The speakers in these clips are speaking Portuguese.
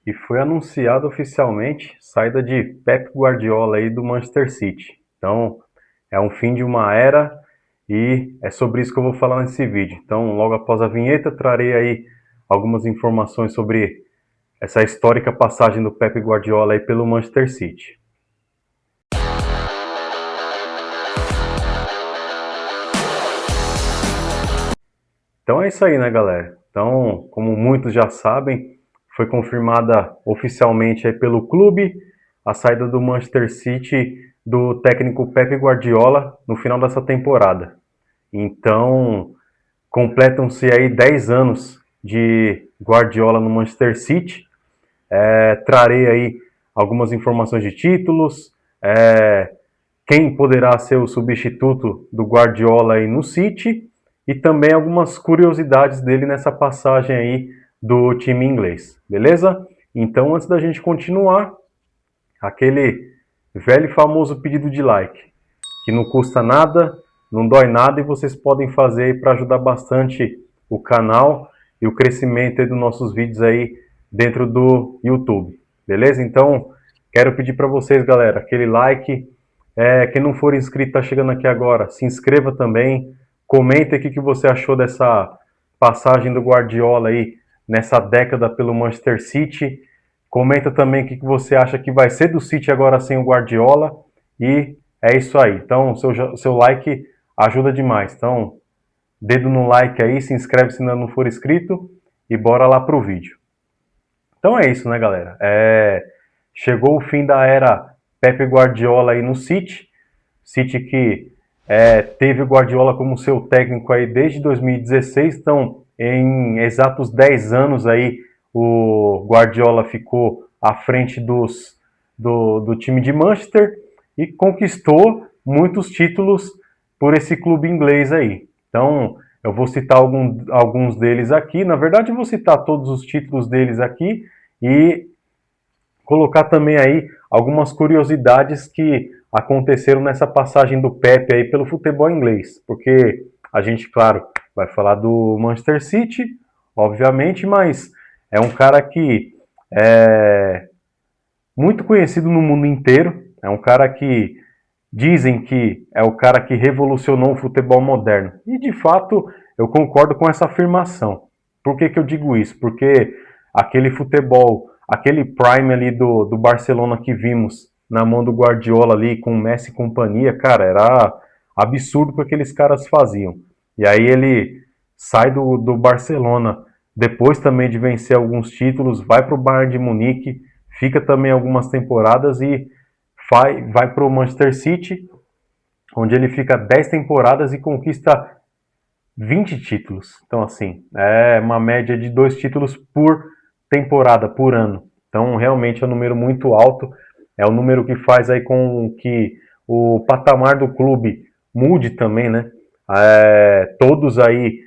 E foi anunciado oficialmente saída de Pep Guardiola aí do Manchester City. Então, é um fim de uma era e é sobre isso que eu vou falar nesse vídeo. Então, logo após a vinheta, trarei aí algumas informações sobre essa histórica passagem do Pep Guardiola aí pelo Manchester City. Então é isso aí, né, galera? Então, como muitos já sabem, foi confirmada oficialmente aí pelo clube a saída do Manchester City do técnico Pep Guardiola no final dessa temporada. Então, completam-se aí 10 anos de Guardiola no Manchester City. Trarei aí algumas informações de títulos, quem poderá ser o substituto do Guardiola aí no City e também algumas curiosidades dele nessa passagem aí do time inglês, beleza? Então, antes da gente continuar, aquele velho e famoso pedido de like, que não custa nada, não dói nada e vocês podem fazer aí para ajudar bastante o canal e o crescimento aí dos nossos vídeos aí dentro do YouTube, beleza? Então, quero pedir para vocês, galera, aquele like. Quem não for inscrito, está chegando aqui agora, se inscreva também. Comenta aqui o que você achou dessa passagem do Guardiola aí nessa década pelo Manchester City. Comenta também o que você acha que vai ser do City agora sem o Guardiola. E é isso aí. Então, seu like ajuda demais. Então, dedo no like aí, se inscreve se ainda não for inscrito e bora lá pro vídeo. Então é isso, né, galera? Chegou o fim da era Pepe Guardiola aí no City. City que teve o Guardiola como seu técnico aí desde 2016. Então, em exatos 10 anos aí, o Guardiola ficou à frente do time de Manchester e conquistou muitos títulos por esse clube inglês aí. Então, eu vou citar alguns deles aqui. Na verdade, eu vou citar todos os títulos deles aqui e colocar também aí algumas curiosidades que aconteceram nessa passagem do Pepe aí pelo futebol inglês, porque a gente, claro, vai falar do Manchester City, obviamente, mas é um cara que é muito conhecido no mundo inteiro, é um cara que dizem que é o cara que revolucionou o futebol moderno. E de fato, eu concordo com essa afirmação. Por que eu digo isso? Porque aquele futebol, aquele prime ali do Barcelona que vimos na mão do Guardiola ali, com o Messi e companhia, cara, era absurdo o que aqueles caras faziam. E aí ele sai do Barcelona, depois também de vencer alguns títulos, vai para o Bayern de Munique, fica também algumas temporadas e vai para o Manchester City, onde ele fica 10 temporadas e conquista 20 títulos. Então, assim, é uma média de 2 títulos por temporada, por ano. Então, realmente é um número muito alto. É um número que faz aí com que o patamar do clube mude também, né? Todos aí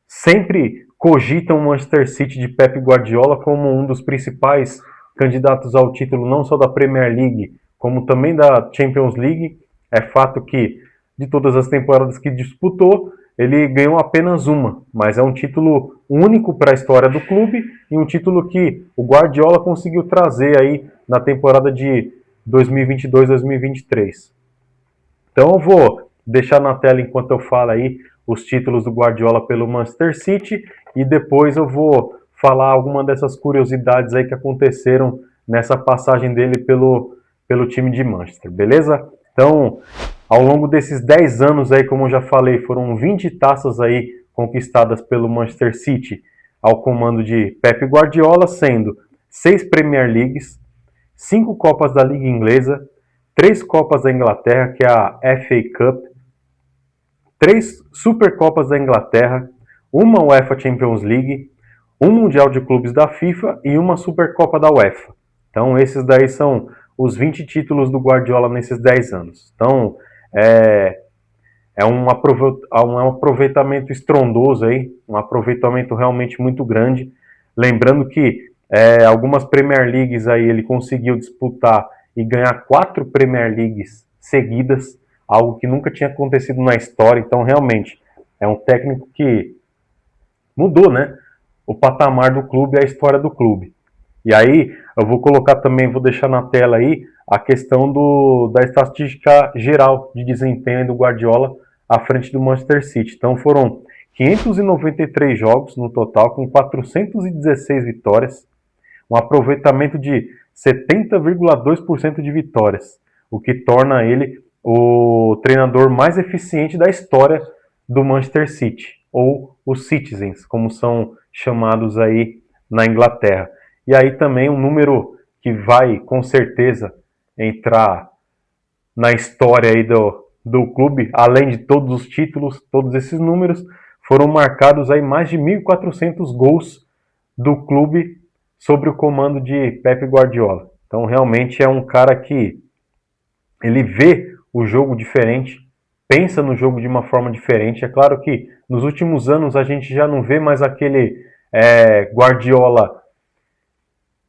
sempre cogitam o Manchester City de Pep Guardiola como um dos principais candidatos ao título, não só da Premier League, como também da Champions League. É fato que, de todas as temporadas que disputou, ele ganhou apenas uma, mas é um título único para a história do clube e um título que o Guardiola conseguiu trazer aí na temporada de 2022-2023. Então eu vou deixar na tela enquanto eu falo aí os títulos do Guardiola pelo Manchester City e depois eu vou falar alguma dessas curiosidades aí que aconteceram nessa passagem dele pelo time de Manchester, beleza? Então, ao longo desses 10 anos aí, como eu já falei, foram 20 taças aí conquistadas pelo Manchester City ao comando de Pep Guardiola, sendo 6 Premier Leagues, 5 Copas da Liga Inglesa, 3 Copas da Inglaterra, que é a FA Cup, 3 Supercopas da Inglaterra, uma UEFA Champions League, um Mundial de Clubes da FIFA e uma Supercopa da UEFA. Então, esses daí são os 20 títulos do Guardiola nesses 10 anos. Então, é um aproveitamento estrondoso aí, um aproveitamento realmente muito grande. Lembrando que algumas Premier Leagues aí ele conseguiu disputar e ganhar 4 Premier Leagues seguidas, algo que nunca tinha acontecido na história. Então, realmente, é um técnico que mudou, né, o patamar do clube e a história do clube. E aí, eu vou colocar também, vou deixar na tela aí, a questão da estatística geral de desempenho do Guardiola à frente do Manchester City. Então foram 593 jogos no total, com 416 vitórias, um aproveitamento de 70,2% de vitórias, o que torna ele o treinador mais eficiente da história do Manchester City, ou os Citizens, como são chamados aí na Inglaterra. E aí também um número que vai com certeza entrar na história aí do clube, além de todos os títulos, todos esses números, foram marcados aí mais de 1.400 gols do clube sobre o comando de Pep Guardiola. Então realmente é um cara que ele vê o jogo diferente, pensa no jogo de uma forma diferente. É claro que nos últimos anos a gente já não vê mais aquele Guardiola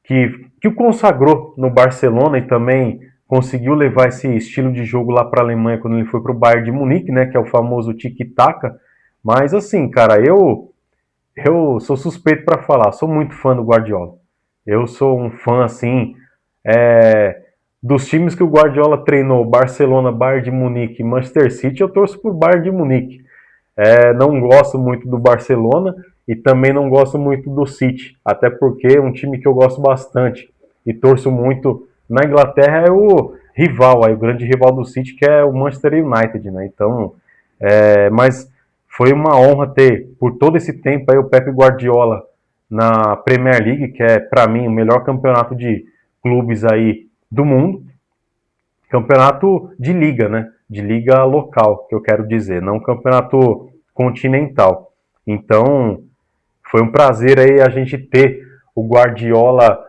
que o consagrou no Barcelona e também conseguiu levar esse estilo de jogo lá para a Alemanha quando ele foi para o Bayern de Munique, né, que é o famoso tiki-taka. Mas assim, cara, eu sou suspeito para falar, sou muito fã do Guardiola. Eu sou um fã, assim, dos times que o Guardiola treinou, Barcelona, Bayern de Munique, Manchester City, eu torço por Bayern de Munique. Não gosto muito do Barcelona e também não gosto muito do City, até porque é um time que eu gosto bastante e torço muito na Inglaterra é o rival, aí, o grande rival do City, que é o Manchester United, né? Então, mas foi uma honra ter, por todo esse tempo, aí, o Pep Guardiola na Premier League, que é, para mim, o melhor campeonato de clubes aí do mundo. Campeonato de liga, né? De liga local, que eu quero dizer, não campeonato continental. Então, foi um prazer aí a gente ter o Guardiola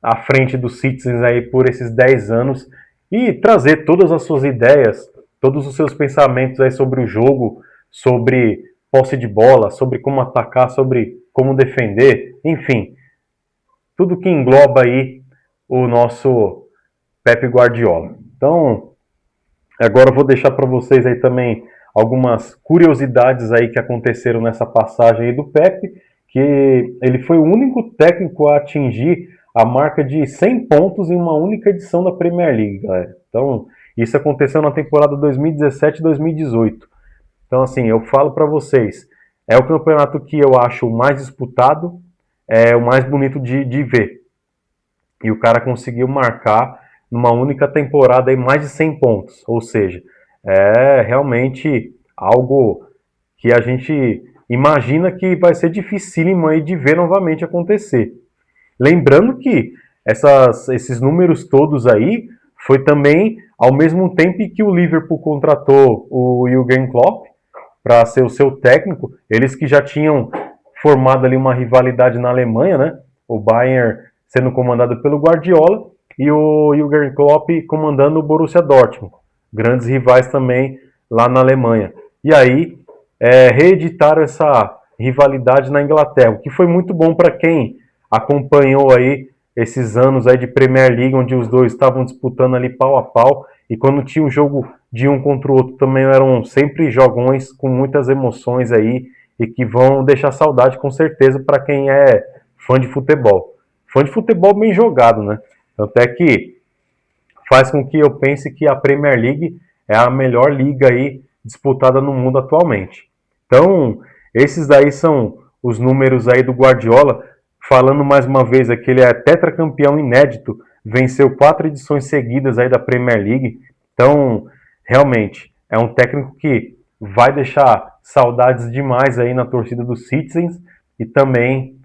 à frente dos Citizens aí por esses 10 anos e trazer todas as suas ideias, todos os seus pensamentos aí sobre o jogo, sobre posse de bola, sobre como atacar, sobre como defender, enfim, tudo que engloba aí o nosso Pep Guardiola. Então, agora eu vou deixar para vocês aí também algumas curiosidades aí que aconteceram nessa passagem aí do Pep, que ele foi o único técnico a atingir a marca de 100 pontos em uma única edição da Premier League, galera. Então, isso aconteceu na temporada 2017-2018. Então, assim, eu falo para vocês, é o campeonato que eu acho o mais disputado, é o mais bonito de ver. E o cara conseguiu marcar numa única temporada aí mais de 100 pontos. Ou seja, é realmente algo que a gente imagina que vai ser dificílimo aí de ver novamente acontecer. Lembrando que esses números todos aí foi também ao mesmo tempo que o Liverpool contratou o Jürgen Klopp para ser o seu técnico, eles que já tinham formado ali uma rivalidade na Alemanha, né? O Bayern sendo comandado pelo Guardiola e o Jürgen Klopp comandando o Borussia Dortmund, grandes rivais também lá na Alemanha. E aí reeditaram essa rivalidade na Inglaterra, o que foi muito bom para quem acompanhou aí esses anos aí de Premier League, onde os dois estavam disputando ali pau a pau, e quando tinha um jogo de um contra o outro também eram sempre jogões com muitas emoções aí, e que vão deixar saudade com certeza para quem é fã de futebol. Fã de futebol bem jogado, né? Tanto é que faz com que eu pense que a Premier League é a melhor liga aí disputada no mundo atualmente. Então, esses daí são os números aí do Guardiola. Falando mais uma vez aqui, ele é tetracampeão inédito, venceu 4 edições seguidas aí da Premier League. Então, realmente, é um técnico que vai deixar saudades demais aí na torcida dos Citizens e também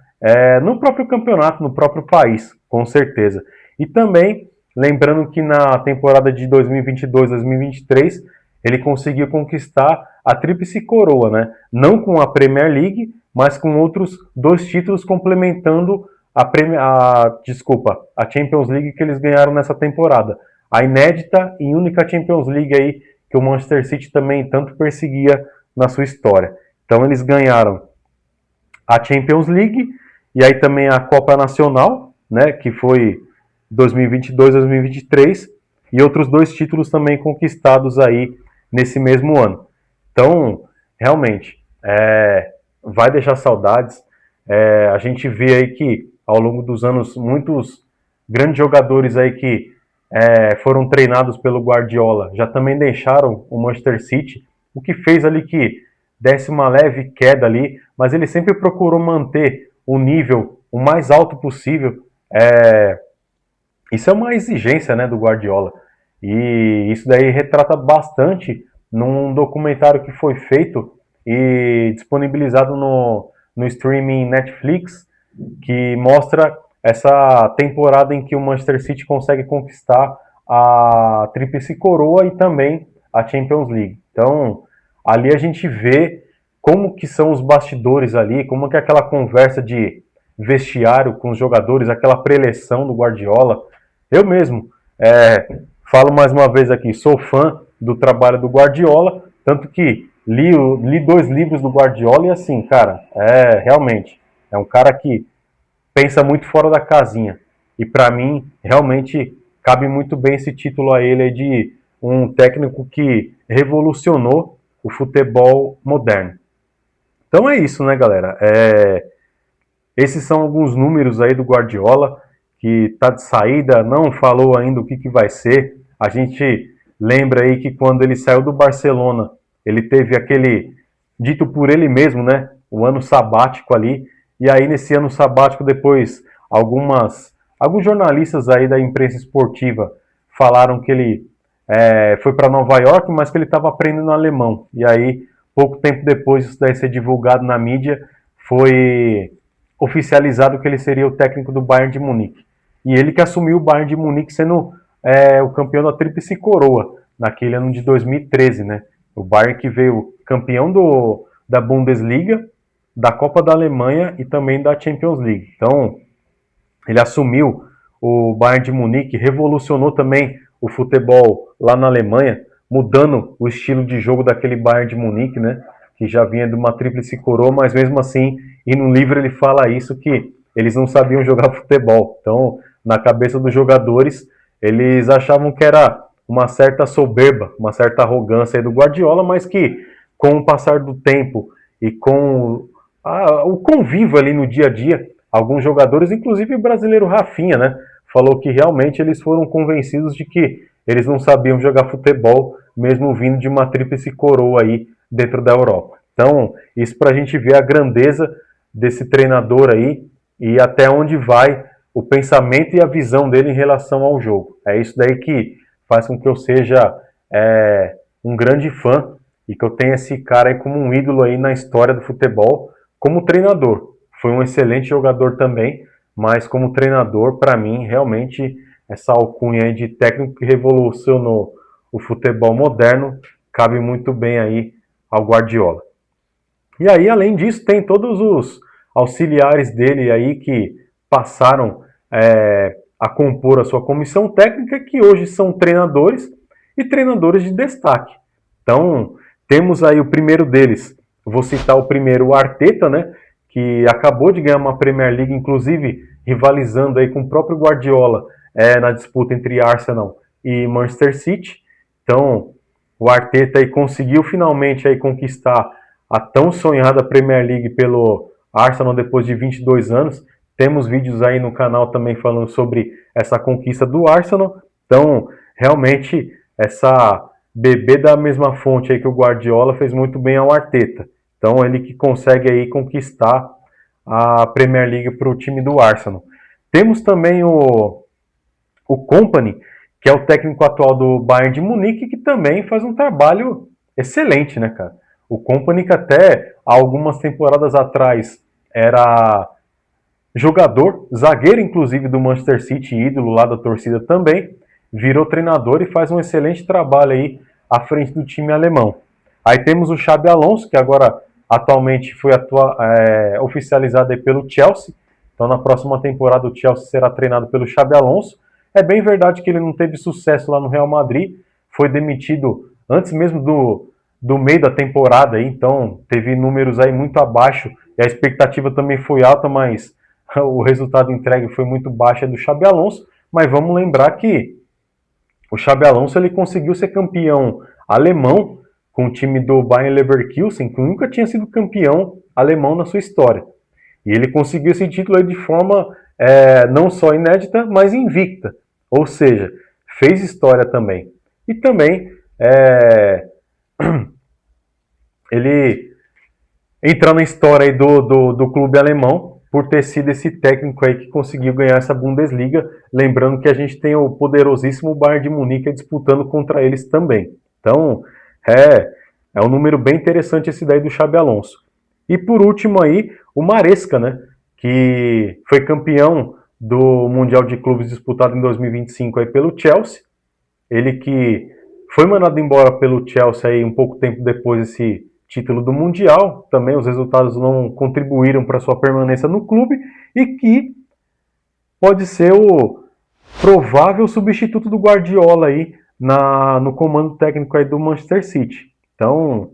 no próprio campeonato, no próprio país, com certeza. E também, lembrando que na temporada de 2022-2023, ele conseguiu conquistar a tríplice coroa, né? Não com a Premier League, mas com outros 2 títulos complementando a Champions League que eles ganharam nessa temporada. A inédita e única Champions League aí que o Manchester City também tanto perseguia na sua história. Então eles ganharam a Champions League e aí também a Copa Nacional, né, que foi 2022-2023, e outros 2 títulos também conquistados aí nesse mesmo ano. Então, realmente, vai deixar saudades. A gente vê aí que ao longo dos anos, muitos grandes jogadores aí que foram treinados pelo Guardiola já também deixaram o Manchester City, o que fez ali que desse uma leve queda ali, mas ele sempre procurou manter o nível o mais alto possível. Isso é uma exigência, né, do Guardiola. E isso daí retrata bastante num documentário que foi feito e disponibilizado no streaming Netflix, que mostra essa temporada em que o Manchester City consegue conquistar a Tríplice Coroa e também a Champions League. Então, ali a gente vê como que são os bastidores ali, como que é aquela conversa de vestiário com os jogadores, aquela preleção do Guardiola. Eu mesmo falo mais uma vez aqui, sou fã do trabalho do Guardiola, tanto que li 2 livros do Guardiola e assim, cara, realmente, é um cara que pensa muito fora da casinha. E para mim, realmente, cabe muito bem esse título a ele de um técnico que revolucionou o futebol moderno. Então é isso, né, galera? Esses são alguns números aí do Guardiola, que está de saída, não falou ainda o que vai ser. A gente lembra aí que quando ele saiu do Barcelona, ele teve aquele, dito por ele mesmo, né, o ano sabático ali. E aí nesse ano sabático depois, alguns jornalistas aí da imprensa esportiva falaram que ele foi para Nova York, mas que ele estava aprendendo alemão. E aí, pouco tempo depois, isso daí ser divulgado na mídia, foi oficializado que ele seria o técnico do Bayern de Munique. E ele que assumiu o Bayern de Munique sendo o campeão da Tríplice Coroa, naquele ano de 2013, né? O Bayern que veio campeão da Bundesliga, da Copa da Alemanha e também da Champions League. Então, ele assumiu o Bayern de Munique, revolucionou também o futebol lá na Alemanha, mudando o estilo de jogo daquele Bayern de Munique, né? Que já vinha de uma tríplice coroa, mas mesmo assim, e no livro ele fala isso, que eles não sabiam jogar futebol. Então, na cabeça dos jogadores, eles achavam que era uma certa soberba, uma certa arrogância do Guardiola, mas que com o passar do tempo e com o convívio ali no dia a dia, alguns jogadores, inclusive o brasileiro Rafinha, né, falou que realmente eles foram convencidos de que eles não sabiam jogar futebol, mesmo vindo de uma tríplice coroa aí dentro da Europa. Então, isso para a gente ver a grandeza desse treinador aí e até onde vai o pensamento e a visão dele em relação ao jogo. É isso daí que faz com que eu seja um grande fã e que eu tenha esse cara aí como um ídolo aí na história do futebol como treinador. Foi um excelente jogador também, mas como treinador, para mim, realmente, essa alcunha aí de técnico que revolucionou o futebol moderno cabe muito bem aí ao Guardiola. E aí, além disso, tem todos os auxiliares dele aí que passaram a compor a sua comissão técnica, que hoje são treinadores e treinadores de destaque. Então, temos aí o primeiro deles, vou citar o primeiro, o Arteta, né, que acabou de ganhar uma Premier League, inclusive rivalizando aí com o próprio Guardiola na disputa entre Arsenal e Manchester City. Então, o Arteta aí conseguiu finalmente aí conquistar a tão sonhada Premier League pelo Arsenal depois de 22 anos. Temos vídeos aí no canal também falando sobre essa conquista do Arsenal. Então, realmente, essa bebê da mesma fonte aí que o Guardiola fez muito bem ao Arteta. Então, ele que consegue aí conquistar a Premier League para o time do Arsenal. Temos também o Kompany, que é o técnico atual do Bayern de Munique, que também faz um trabalho excelente, né, cara? O Kompany que até algumas temporadas atrás era jogador, zagueiro inclusive do Manchester City, ídolo lá da torcida também, virou treinador e faz um excelente trabalho aí à frente do time alemão. Aí temos o Xabi Alonso, que agora atualmente foi oficializado aí pelo Chelsea. Então na próxima temporada o Chelsea será treinado pelo Xabi Alonso. É bem verdade que ele não teve sucesso lá no Real Madrid, foi demitido antes mesmo do meio da temporada, então teve números aí muito abaixo e a expectativa também foi alta, mas o resultado entregue foi muito baixo do Xabi Alonso. Mas vamos lembrar que o Xabi Alonso ele conseguiu ser campeão alemão com o time do Bayer Leverkusen, que nunca tinha sido campeão alemão na sua história. E ele conseguiu esse título aí de forma não só inédita, mas invicta. Ou seja, fez história também. E também ele entra na história aí do clube alemão por ter sido esse técnico aí que conseguiu ganhar essa Bundesliga. Lembrando que a gente tem o poderosíssimo Bayern de Munique disputando contra eles também. Então, é um número bem interessante esse daí do Xabi Alonso. E por último aí, o Maresca, né? Que foi campeão do Mundial de Clubes disputado em 2025 aí pelo Chelsea. Ele que foi mandado embora pelo Chelsea aí um pouco tempo depois desse título do Mundial. Também os resultados não contribuíram para sua permanência no clube e que pode ser o provável substituto do Guardiola aí no comando técnico aí do Manchester City. Então,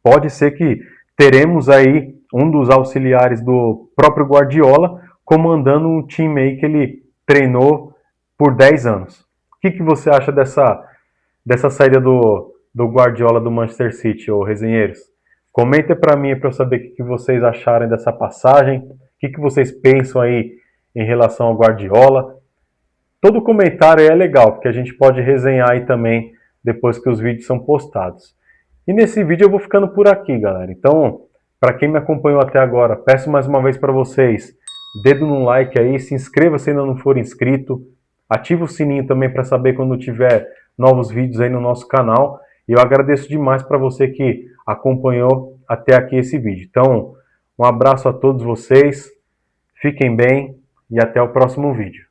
pode ser que teremos aí um dos auxiliares do próprio Guardiola comandando um time aí que ele treinou por 10 anos. O que você acha dessa saída do Guardiola do Manchester City, ô resenheiros? Comenta para mim para eu saber o que vocês acharam dessa passagem, o que vocês pensam aí em relação ao Guardiola. Todo comentário aí é legal, porque a gente pode resenhar aí também depois que os vídeos são postados. E nesse vídeo eu vou ficando por aqui, galera. Então, para quem me acompanhou até agora, peço mais uma vez para vocês, dedo no like aí, se inscreva se ainda não for inscrito, ativa o sininho também para saber quando tiver novos vídeos aí no nosso canal. E eu agradeço demais para você que acompanhou até aqui esse vídeo. Então, um abraço a todos vocês, fiquem bem e até o próximo vídeo.